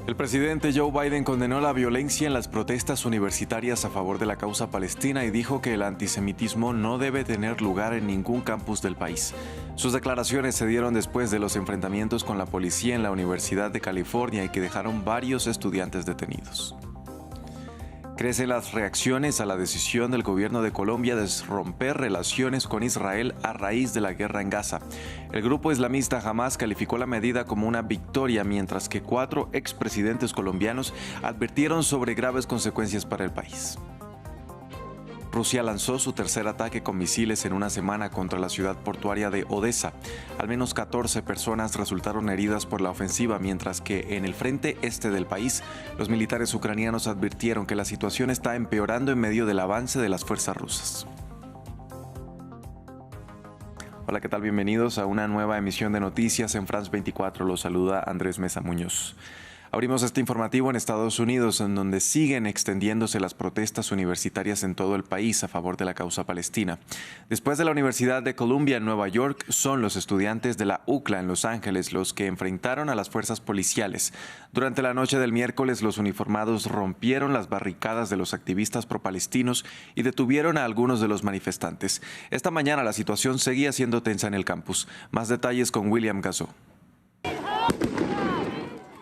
El presidente Joe Biden condenó la violencia en las protestas universitarias a favor de la causa palestina y dijo que el antisemitismo no debe tener lugar en ningún campus del país. Sus declaraciones se dieron después de los enfrentamientos con la policía en la Universidad de California y que dejaron varios estudiantes detenidos. Crecen las reacciones a la decisión del gobierno de Colombia de romper relaciones con Israel a raíz de la guerra en Gaza. El grupo islamista Hamas calificó la medida como una victoria, mientras que 4 expresidentes colombianos advirtieron sobre graves consecuencias para el país. Rusia lanzó su tercer ataque con misiles en una semana contra la ciudad portuaria de Odessa. Al menos 14 personas resultaron heridas por la ofensiva, mientras que en el frente este del país, los militares ucranianos advirtieron que la situación está empeorando en medio del avance de las fuerzas rusas. Hola, ¿qué tal? Bienvenidos a una nueva emisión de noticias en France 24. Los saluda Andrés Mesa Muñoz. Abrimos este informativo en Estados Unidos, en donde siguen extendiéndose las protestas universitarias en todo el país a favor de la causa palestina. Después de la Universidad de Columbia en Nueva York, son los estudiantes de la UCLA en Los Ángeles los que enfrentaron a las fuerzas policiales. Durante la noche del miércoles, los uniformados rompieron las barricadas de los activistas pro-palestinos y detuvieron a algunos de los manifestantes. Esta mañana la situación seguía siendo tensa en el campus. Más detalles con William Gasso.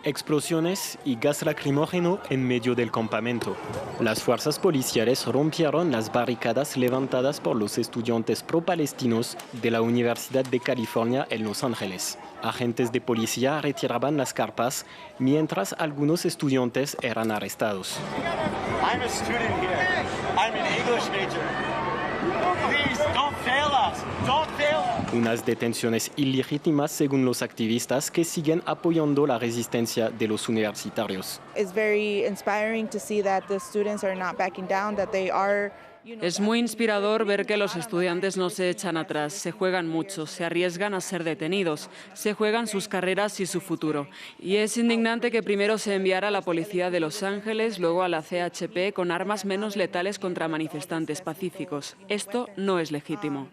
Explosiones y gas lacrimógeno en medio del campamento. Las fuerzas policiales rompieron las barricadas levantadas por los estudiantes pro-palestinos de la Universidad de California en Los Ángeles. Agentes de policía retiraban las carpas mientras algunos estudiantes eran arrestados. I'm a student here. I'm an English major. Please, don't fail us. Don't fail us. Unas detenciones ilegítimas según los activistas que siguen apoyando la resistencia de los universitarios. It's very inspiring to see that the students are not backing down, that they are. Es muy inspirador ver que los estudiantes no se echan atrás, se juegan mucho, se arriesgan a ser detenidos, se juegan sus carreras y su futuro. Y es indignante que primero se enviara a la policía de Los Ángeles, luego a la CHP con armas menos letales contra manifestantes pacíficos. Esto no es legítimo.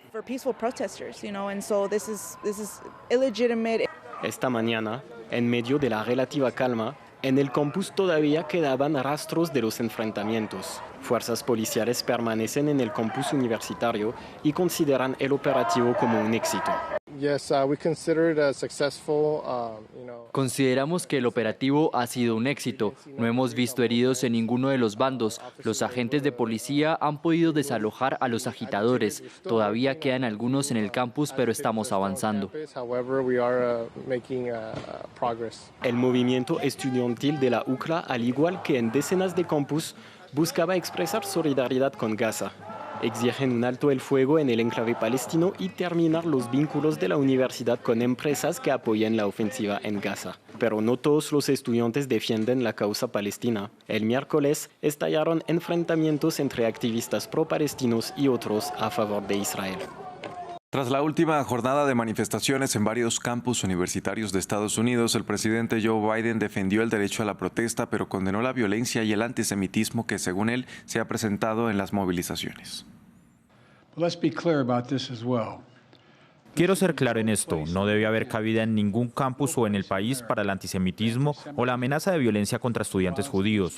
Esta mañana, en medio de la relativa calma, en el campus todavía quedaban rastros de los enfrentamientos. Fuerzas policiales permanecen en el campus universitario y consideran el operativo como un éxito. Consideramos que el operativo ha sido un éxito. No hemos visto heridos en ninguno de los bandos. Los agentes de policía han podido desalojar a los agitadores. Todavía quedan algunos en el campus, pero estamos avanzando. El movimiento estudiantil de la UCLA, al igual que en decenas de campus, buscaba expresar solidaridad con Gaza. Exigen un alto el fuego en el enclave palestino y terminar los vínculos de la universidad con empresas que apoyen la ofensiva en Gaza. Pero no todos los estudiantes defienden la causa palestina. El miércoles estallaron enfrentamientos entre activistas pro-palestinos y otros a favor de Israel. Tras la última jornada de manifestaciones en varios campus universitarios de Estados Unidos, el presidente Joe Biden defendió el derecho a la protesta, pero condenó la violencia y el antisemitismo que, según él, se ha presentado en las movilizaciones. Quiero ser claro en esto, no debe haber cabida en ningún campus o en el país para el antisemitismo o la amenaza de violencia contra estudiantes judíos.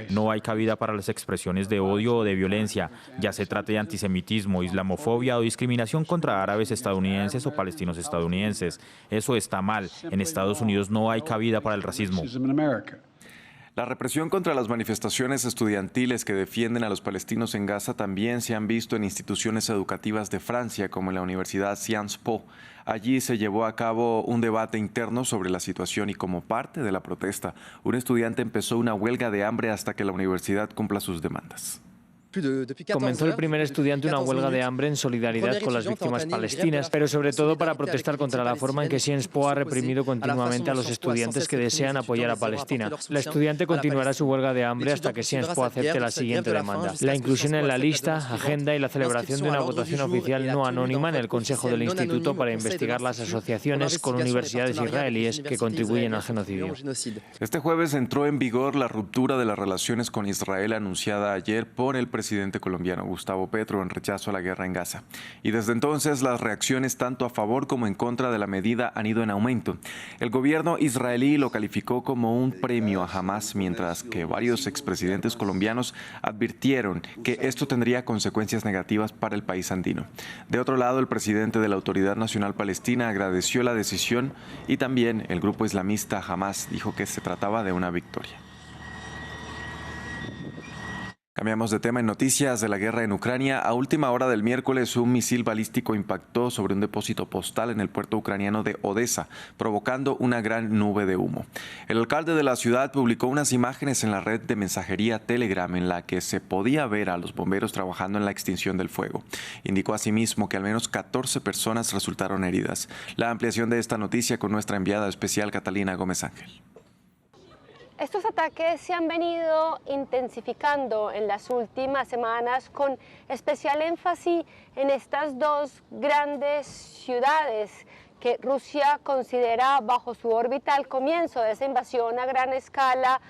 No hay cabida para las expresiones de odio o de violencia, ya se trate de antisemitismo, islamofobia o discriminación contra árabes estadounidenses o palestinos estadounidenses. Eso está mal. En Estados Unidos no hay cabida para el racismo. La represión contra las manifestaciones estudiantiles que defienden a los palestinos en Gaza también se han visto en instituciones educativas de Francia, como en la Universidad Sciences Po. Allí se llevó a cabo un debate interno sobre la situación y, como parte de la protesta, un estudiante empezó una huelga de hambre hasta que la universidad cumpla sus demandas. Comenzó el primer estudiante una huelga de hambre en solidaridad con las víctimas palestinas, pero sobre todo para protestar contra la forma en que Sciences Po ha reprimido continuamente a los estudiantes que desean apoyar a Palestina. La estudiante continuará su huelga de hambre hasta que Sciences Po acepte la siguiente demanda: la inclusión en la lista, agenda y la celebración de una votación oficial no anónima en el Consejo del Instituto para investigar las asociaciones con universidades israelíes que contribuyen al genocidio. Este jueves entró en vigor la ruptura de las relaciones con Israel anunciada ayer por el presidente presidente colombiano Gustavo Petro en rechazo a la guerra en Gaza. Y desde entonces las reacciones tanto a favor como en contra de la medida han ido en aumento. El gobierno israelí lo calificó como un premio a Hamás, mientras que varios expresidentes colombianos advirtieron que esto tendría consecuencias negativas para el país andino. De otro lado, el presidente de la Autoridad Nacional Palestina agradeció la decisión y también el grupo islamista Hamás dijo que se trataba de una victoria. Cambiamos de tema en noticias de la guerra en Ucrania. A última hora del miércoles, un misil balístico impactó sobre un depósito postal en el puerto ucraniano de Odesa, provocando una gran nube de humo. El alcalde de la ciudad publicó unas imágenes en la red de mensajería Telegram en la que se podía ver a los bomberos trabajando en la extinción del fuego. Indicó asimismo que al menos 14 personas resultaron heridas. La ampliación de esta noticia con nuestra enviada especial Catalina Gómez Ángel. Estos ataques se han venido intensificando en las últimas semanas con especial énfasis en estas dos grandes ciudades que Rusia considera bajo su órbita. Al comienzo de esa invasión a gran escala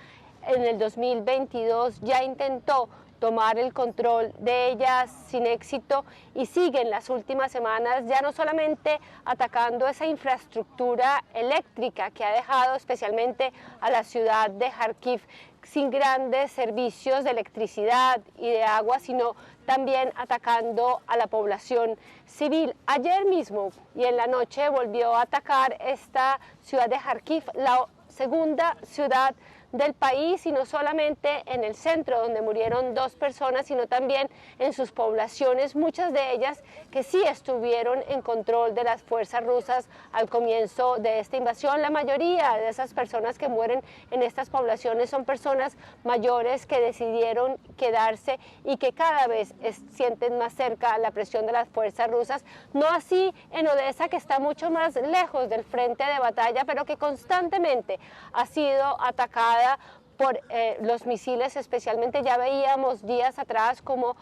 en el 2022 ya intentó tomar el control de ellas sin éxito y sigue en las últimas semanas ya no solamente atacando esa infraestructura eléctrica que ha dejado especialmente a la ciudad de Kharkiv sin grandes servicios de electricidad y de agua, sino también atacando a la población civil. Ayer mismo y en la noche volvió a atacar esta ciudad de Kharkiv, la segunda ciudad del país, y no solamente en el centro donde murieron 2 personas, sino también en sus poblaciones, muchas de ellas que sí estuvieron en control de las fuerzas rusas al comienzo de esta invasión. La mayoría de esas personas que mueren en estas poblaciones son personas mayores que decidieron quedarse y que cada vez sienten más cerca la presión de las fuerzas rusas. No así en Odesa, que está mucho más lejos del frente de batalla, pero que constantemente ha sido atacada por los misiles. Especialmente ya veíamos días atrás como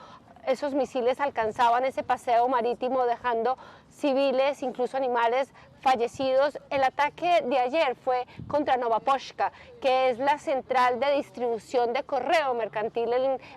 esos misiles alcanzaban ese paseo marítimo dejando civiles, incluso animales fallecidos. El ataque de ayer fue contra Novapochka, que es la central de distribución de correo mercantil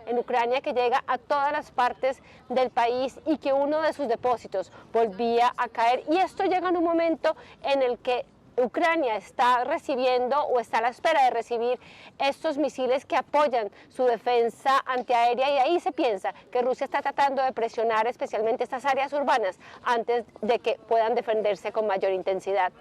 en Ucrania, que llega a todas las partes del país y que uno de sus depósitos volvía a caer. Y esto llega en un momento en el que Ucrania está recibiendo o está a la espera de recibir estos misiles que apoyan su defensa antiaérea, y ahí se piensa que Rusia está tratando de presionar especialmente estas áreas urbanas antes de que puedan defenderse con mayor intensidad.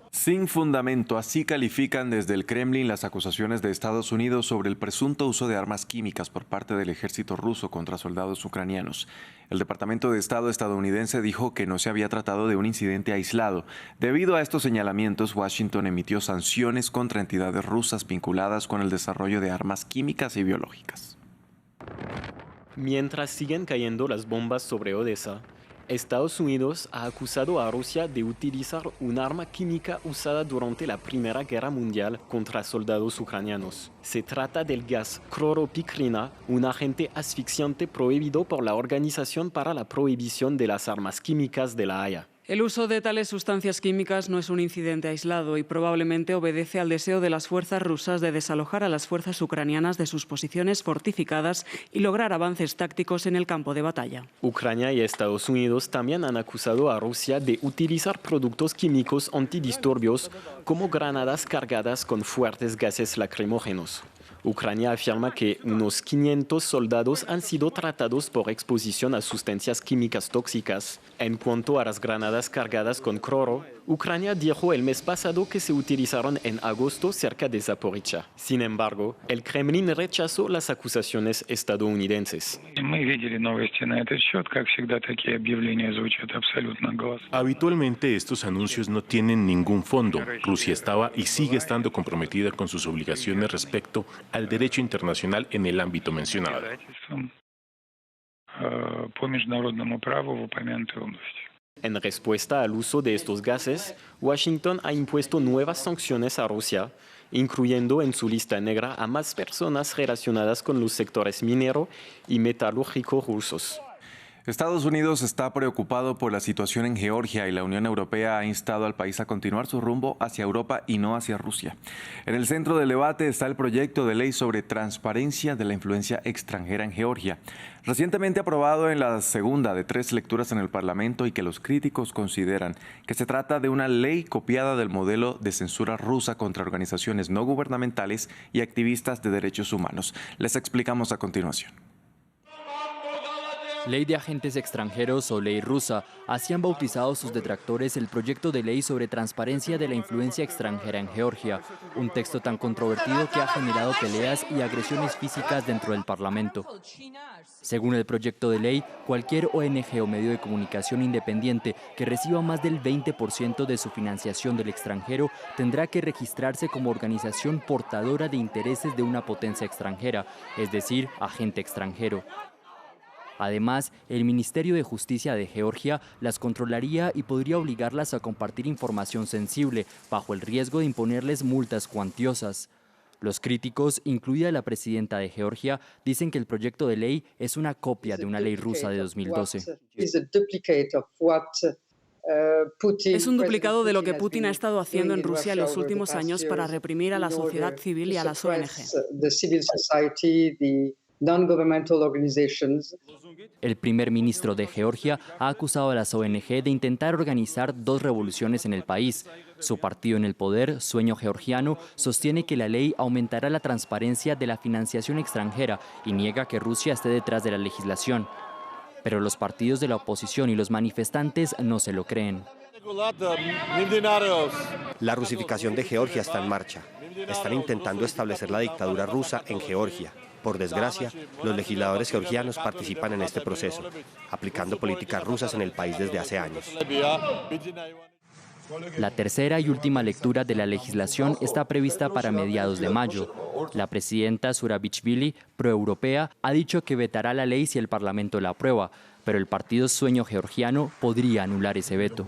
Sin fundamento, así califican desde el Kremlin las acusaciones de Estados Unidos sobre el presunto uso de armas químicas por parte del ejército ruso contra soldados ucranianos. El Departamento de Estado estadounidense dijo que no se había tratado de un incidente aislado. Debido a estos señalamientos, Washington emitió sanciones contra entidades rusas vinculadas con el desarrollo de armas químicas y biológicas. Mientras siguen cayendo las bombas sobre Odesa, Estados Unidos ha acusado a Rusia de utilizar un arma química usada durante la Primera Guerra Mundial contra soldados ucranianos. Se trata del gas cloropicrina, un agente asfixiante prohibido por la Organización para la Prohibición de las Armas Químicas de La Haya. El uso de tales sustancias químicas no es un incidente aislado y probablemente obedece al deseo de las fuerzas rusas de desalojar a las fuerzas ucranianas de sus posiciones fortificadas y lograr avances tácticos en el campo de batalla. Ucrania y Estados Unidos también han acusado a Rusia de utilizar productos químicos antidisturbios como granadas cargadas con fuertes gases lacrimógenos. Ucrania afirma que unos 500 soldados han sido tratados por exposición a sustancias químicas tóxicas. En cuanto a las granadas cargadas con cloro, Ucrania dijo el mes pasado que se utilizaron en agosto cerca de Zaporizhia. Sin embargo, el Kremlin rechazó las acusaciones estadounidenses. Habitualmente estos anuncios no tienen ningún fondo. Rusia estaba y sigue estando comprometida con sus obligaciones respecto al derecho internacional en el ámbito mencionado. En respuesta al uso de estos gases, Washington ha impuesto nuevas sanciones a Rusia, incluyendo en su lista negra a más personas relacionadas con los sectores minero y metalúrgico rusos. Estados Unidos está preocupado por la situación en Georgia y la Unión Europea ha instado al país a continuar su rumbo hacia Europa y no hacia Rusia. En el centro del debate está el proyecto de ley sobre transparencia de la influencia extranjera en Georgia, recientemente aprobado en la segunda de 3 lecturas en el Parlamento y que los críticos consideran que se trata de una ley copiada del modelo de censura rusa contra organizaciones no gubernamentales y activistas de derechos humanos. Les explicamos a continuación. Ley de agentes extranjeros o ley rusa, así han bautizado sus detractores el proyecto de ley sobre transparencia de la influencia extranjera en Georgia, un texto tan controvertido que ha generado peleas y agresiones físicas dentro del Parlamento. Según el proyecto de ley, cualquier ONG o medio de comunicación independiente que reciba más del 20% de su financiación del extranjero tendrá que registrarse como organización portadora de intereses de una potencia extranjera, es decir, agente extranjero. Además, el Ministerio de Justicia de Georgia las controlaría y podría obligarlas a compartir información sensible, bajo el riesgo de imponerles multas cuantiosas. Los críticos, incluida la presidenta de Georgia, dicen que el proyecto de ley es una copia de una ley rusa de 2012. Es un duplicado de lo que Putin ha estado haciendo en Rusia en los últimos años para reprimir a la sociedad civil y a las ONG. El primer ministro de Georgia ha acusado a las ONG de intentar organizar 2 revoluciones en el país. Su partido en el poder, Sueño Georgiano, sostiene que la ley aumentará la transparencia de la financiación extranjera y niega que Rusia esté detrás de la legislación. Pero los partidos de la oposición y los manifestantes no se lo creen. La rusificación de Georgia está en marcha. Están intentando establecer la dictadura rusa en Georgia. Por desgracia, los legisladores georgianos participan en este proceso, aplicando políticas rusas en el país desde hace años. La tercera y última lectura de la legislación está prevista para mediados de mayo. La presidenta Zurabichvili, proeuropea, ha dicho que vetará la ley si el Parlamento la aprueba, pero el partido Sueño Georgiano podría anular ese veto.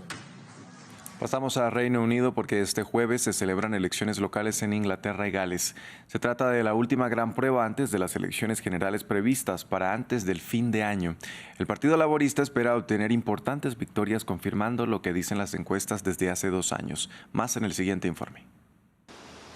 Pasamos a Reino Unido porque este jueves se celebran elecciones locales en Inglaterra y Gales. Se trata de la última gran prueba antes de las elecciones generales previstas para antes del fin de año. El Partido Laborista espera obtener importantes victorias confirmando lo que dicen las encuestas desde hace 2 años. Más en el siguiente informe.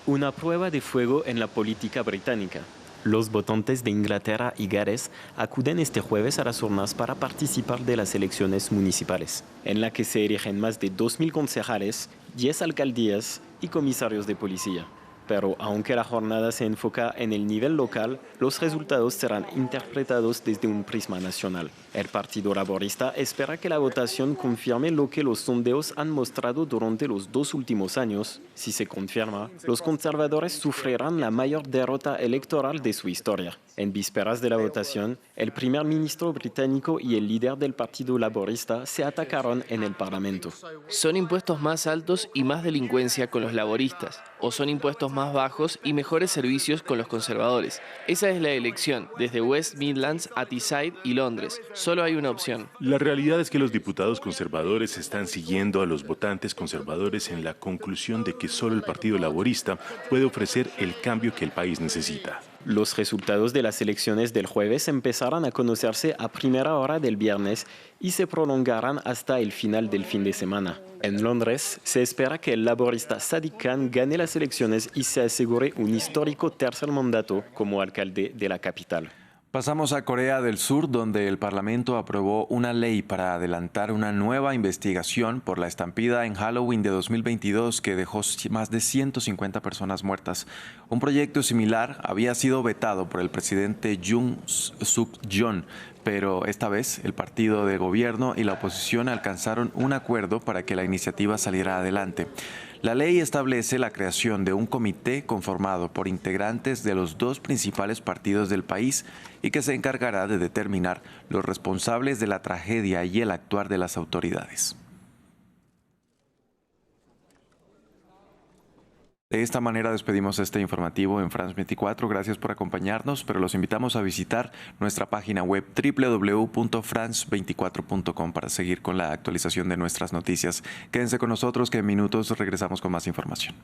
Una prueba de fuego en la política británica. Los votantes de Inglaterra y Gales acuden este jueves a las urnas para participar de las elecciones municipales, en la que se eligen más de 2.000 concejales, 10 alcaldías y comisarios de policía. Pero aunque la jornada se enfoca en el nivel local, los resultados serán interpretados desde un prisma nacional. El Partido Laborista espera que la votación confirme lo que los sondeos han mostrado durante los 2 últimos años. Si se confirma, los conservadores sufrirán la mayor derrota electoral de su historia. En vísperas de la votación, el primer ministro británico y el líder del Partido Laborista se atacaron en el Parlamento. ¿Son impuestos más altos y más delincuencia con los laboristas? ¿O son impuestos más bajos y mejores servicios con los conservadores? Esa es la elección, desde West Midlands a Teesside y Londres. Solo hay una opción. La realidad es que los diputados conservadores están siguiendo a los votantes conservadores en la conclusión de que solo el Partido Laborista puede ofrecer el cambio que el país necesita. Los resultados de las elecciones del jueves empezarán a conocerse a primera hora del viernes y se prolongarán hasta el final del fin de semana. En Londres, se espera que el laborista Sadiq Khan gane las elecciones y se asegure un histórico tercer mandato como alcalde de la capital. Pasamos a Corea del Sur, donde el Parlamento aprobó una ley para adelantar una nueva investigación por la estampida en Halloween de 2022 que dejó más de 150 personas muertas. Un proyecto similar había sido vetado por el presidente Yoon Suk-yeol, pero esta vez el partido de gobierno y la oposición alcanzaron un acuerdo para que la iniciativa saliera adelante. La ley establece la creación de un comité conformado por integrantes de los 2 principales partidos del país y que se encargará de determinar los responsables de la tragedia y el actuar de las autoridades. De esta manera despedimos este informativo en France 24. Gracias por acompañarnos, pero los invitamos a visitar nuestra página web www.france24.com para seguir con la actualización de nuestras noticias. Quédense con nosotros que en minutos regresamos con más información.